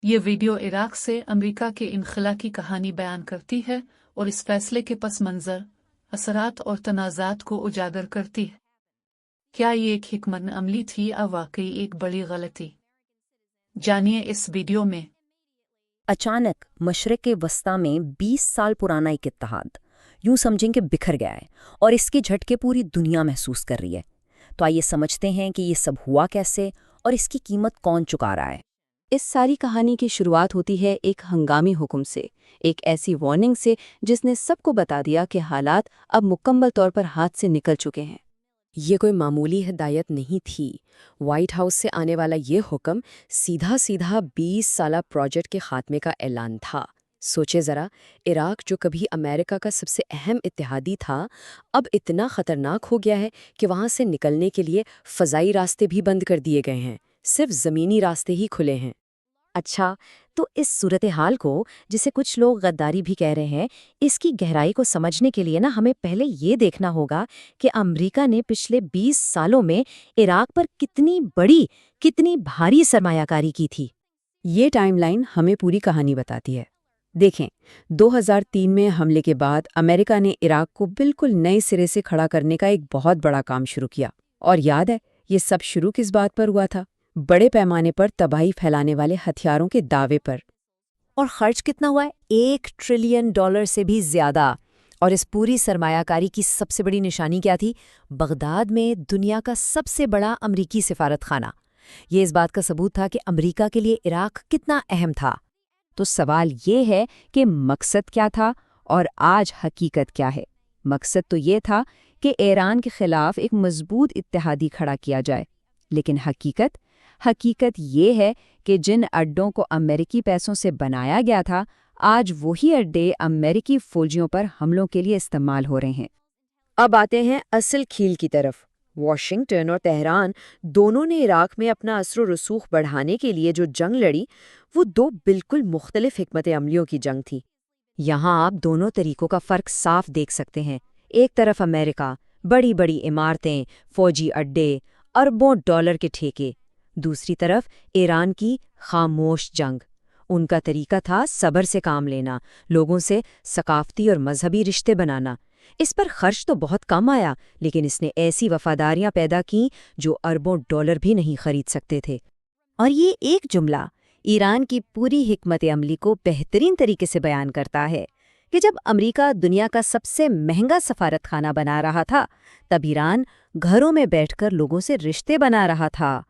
ये video Iraq से America के इनखला की कहानी बयान करती है और इस फैसले के पस मंज़र, असरात और तनाज़ात को उजागर करती है। क्या ये एक हिकमत अमली थी या वाकई एक बड़ी गलती? जानिए इस वीडियो में। अचानक मशरक़ वस्ता में 20 साल पुराना एक इत्तेहाद यूं समझें कि बिखर गया है और इसके झटके पूरी दुनिया महसूस कर रही है। तो आइए समझते हैं कि ये सब हुआ कैसे और इसकी कीमत कौन चुका रहा है। इस सारी कहानी की शुरुआत होती है एक हंगामी हुक्म से, एक ऐसी वार्निंग से जिसने सबको बता दिया कि हालात अब मुकम्मल तौर पर हाथ से निकल चुके हैं। ये कोई मामूली हिदायत नहीं थी। व्हाइट हाउस से आने वाला ये हुक्म सीधा सीधा 20 साला प्रोजेक्ट के खात्मे का ऐलान था। सोचे ज़रा, इराक जो कभी अमेरिका का सबसे अहम इत्तेहादी था, अब इतना ख़तरनाक हो गया है कि वहाँ से निकलने के लिए फ़ज़ाई रास्ते भी बंद कर दिए गए हैं, सिर्फ ज़मीनी रास्ते ही खुले हैं। अच्छा, तो इस सूरत हाल को, जिसे कुछ लोग गद्दारी भी कह रहे हैं, इसकी गहराई को समझने के लिए हमें पहले ये देखना होगा कि अमेरिका ने पिछले 20 सालों में इराक पर कितनी बड़ी, कितनी भारी सरमायाकारी की थी। ये टाइमलाइन हमें पूरी कहानी बताती है। देखें, 2003 में हमले के बाद अमेरिका ने इराक को बिल्कुल नए सिरे से खड़ा करने का एक बहुत बड़ा काम शुरू किया। और याद है, ये सब शुरू किस बात पर हुआ था? बड़े पैमाने पर तबाही फैलाने वाले हथियारों के दावे पर। और खर्च कितना हुआ है? $1 ट्रिलियन से भी ज्यादा। और इस पूरी सरमायाकारी की सबसे बड़ी निशानी क्या थी? बगदाद में दुनिया का सबसे बड़ा अमरीकी सिफारत खाना। ये इस बात का सबूत था कि अमरीका के लिए इराक कितना अहम था। तो सवाल ये है कि मकसद क्या था और आज हकीकत क्या है? मकसद तो ये था कि ईरान के खिलाफ एक मजबूत इत्तेहादी खड़ा किया जाए, लेकिन हकीकत ये है कि जिन अड्डों को अमेरिकी पैसों से बनाया गया था, आज वही अड्डे अमेरिकी फौजियों पर हमलों के लिए इस्तेमाल हो रहे हैं। अब आते हैं असल खील की तरफ। वॉशिंगटन और तेहरान दोनों ने इराक में अपना असर रसूख बढ़ाने के लिए जो जंग लड़ी, वो दो बिल्कुल मुख्तलिफ हिकमत अमलियों की जंग थी। यहाँ आप दोनों तरीकों का फ़र्क साफ देख सकते हैं। एक तरफ अमेरिका, बड़ी बड़ी इमारतें, फौजी अड्डे, अरबों डॉलर के ठेके। दूसरी तरफ ईरान की खामोश जंग। उनका तरीका था सब्र से काम लेना, लोगों से सकाफती और मजहबी रिश्ते बनाना। इस पर खर्च तो बहुत कम आया, लेकिन इसने ऐसी वफादारियां पैदा की जो अरबों डॉलर भी नहीं खरीद सकते थे। और ये एक जुमला ईरान की पूरी हिकमत अमली को बेहतरीन तरीके से बयान करता है कि जब अमेरिका दुनिया का सबसे महंगा सफारत खाना बना रहा था, तब ईरान घरों में बैठकर लोगों से रिश्ते बना रहा था।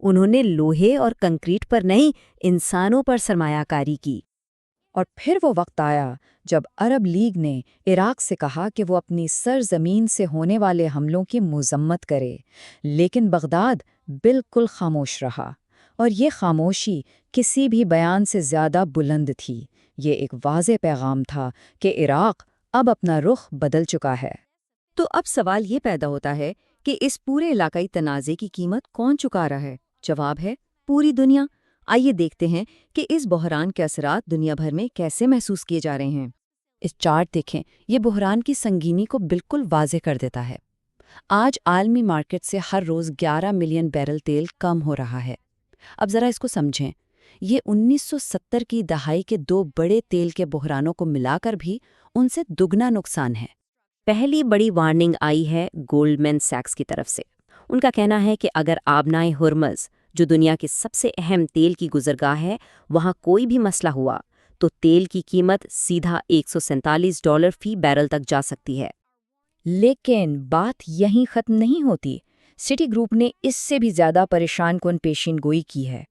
उन्होंने लोहे और कंक्रीट पर नहीं, इंसानों पर सरमायाकारी की। और फिर वो वक्त आया जब अरब लीग ने इराक से कहा कि वो अपनी सरजमीन से होने वाले हमलों की मजम्मत करे, लेकिन बगदाद बिल्कुल खामोश रहा। और ये खामोशी किसी भी बयान से ज़्यादा बुलंद थी। ये एक वाज़ेह पैगाम था कि इराक अब अपना रुख बदल चुका है। तो अब सवाल ये पैदा होता है कि इस पूरे इलाकाई तनाज़े की कीमत कौन चुका रहा है? जवाब है पूरी दुनिया। आइए देखते हैं कि इस बहरान के असरात दुनिया भर में कैसे महसूस किए जा रहे हैं। इस चार्ट देखें, ये बहरान की संगीनी को बिल्कुल वाज़ेह कर देता है। आज आलमी मार्केट से हर रोज़ 11 मिलियन बैरल तेल कम हो रहा है। अब ज़रा इसको समझें, ये 1970 की दहाई के दो बड़े तेल के बहरानों को मिलाकर भी उनसे दुगना नुकसान है। पहली बड़ी वार्निंग आई है गोल्डमैन सैक्स की तरफ से। उनका कहना है कि अगर आबनाए हुर्मज़, जो दुनिया की सबसे अहम तेल की गुजरगाह है, वहाँ कोई भी मसला हुआ तो तेल की कीमत सीधा $147 फी बैरल तक जा सकती है। लेकिन बात यहीं ख़त्म नहीं होती। सिटी ग्रुप ने इससे भी ज़्यादा परेशान कुन पेशीन गोई की है।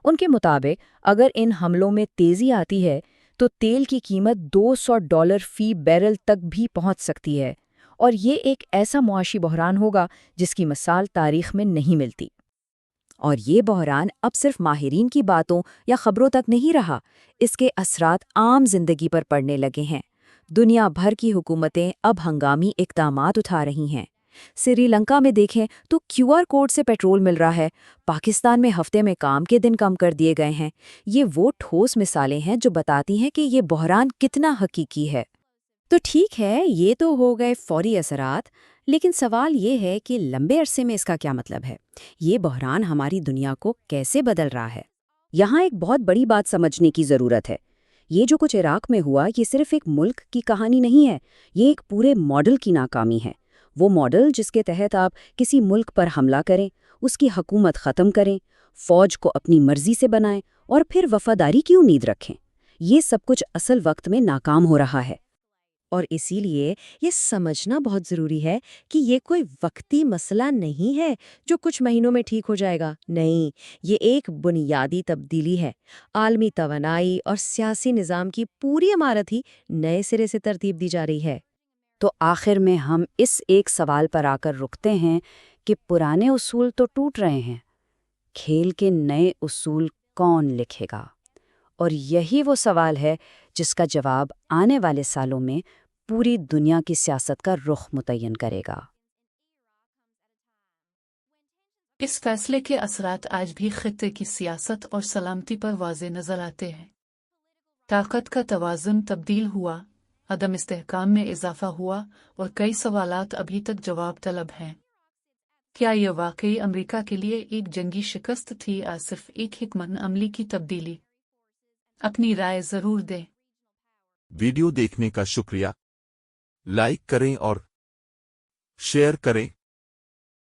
उनके मुताबिक अगर इन हमलों में तेज़ी आती है तो तेल की कीमत $200 फी बैरल तक भी पहुंच सकती है, और ये एक ऐसा मुआशी बहरान होगा जिसकी मिसाल तारीख में नहीं मिलती। और ये बहरान अब सिर्फ माहिरीन की बातों या खबरों तक नहीं रहा, इसके असरात आम जिंदगी पर पड़ने लगे हैं। दुनिया भर की हुकूमतें अब हंगामी इक़दामात उठा रही हैं। श्रीलंका में देखें तो QR कोड से पेट्रोल मिल रहा है। पाकिस्तान में हफ्ते में काम के दिन कम कर दिए गए हैं। ये वो ठोस मिसालें हैं जो बताती हैं कि ये बहरान कितना हकीकी है। तो ठीक है, ये तो हो गए फौरी असरात, लेकिन सवाल ये है कि लंबे अरसे में इसका क्या मतलब है? ये बहरान हमारी दुनिया को कैसे बदल रहा है? یہاں ایک بہت بڑی بات سمجھنے کی ضرورت ہے۔ یہ جو کچھ عراق میں ہوا یہ صرف ایک ملک کی کہانی نہیں ہے، یہ ایک پورے ماڈل کی ناکامی ہے۔ وہ ماڈل جس کے تحت آپ کسی ملک پر حملہ کریں، اس کی حکومت ختم کریں، فوج کو اپنی مرضی سے بنائیں اور پھر وفاداری کی امید رکھیں، یہ سب کچھ اصل وقت میں ناکام ہو رہا ہے۔ اور اسی لیے یہ سمجھنا بہت ضروری ہے کہ یہ کوئی وقتی مسئلہ نہیں ہے جو کچھ مہینوں میں ٹھیک ہو جائے گا، نہیں، یہ ایک بنیادی تبدیلی ہے۔ عالمی توانائی اور سیاسی نظام کی پوری عمارت ہی نئے سرے سے ترتیب دی جا رہی ہے۔ تو آخر میں ہم اس ایک سوال پر آ کر رکتے ہیں کہ پرانے اصول تو ٹوٹ رہے ہیں، کھیل کے نئے اصول کون لکھے گا؟ اور یہی وہ سوال ہے جس کا جواب آنے والے سالوں میں پوری دنیا کی سیاست کا رخ متعین کرے گا۔ اس فیصلے کے اثرات آج بھی خطے کی سیاست اور سلامتی پر واضح نظر آتے ہیں۔ طاقت کا توازن تبدیل ہوا، عدم استحکام میں اضافہ ہوا اور کئی سوالات ابھی تک جواب طلب ہیں۔ کیا یہ واقعی امریکہ کے لیے ایک جنگی شکست تھی یا صرف ایک حکمت عملی کی تبدیلی؟ اپنی رائے ضرور دیں۔ ویڈیو دیکھنے کا شکریہ۔ لائک کریں اور شیئر کریں۔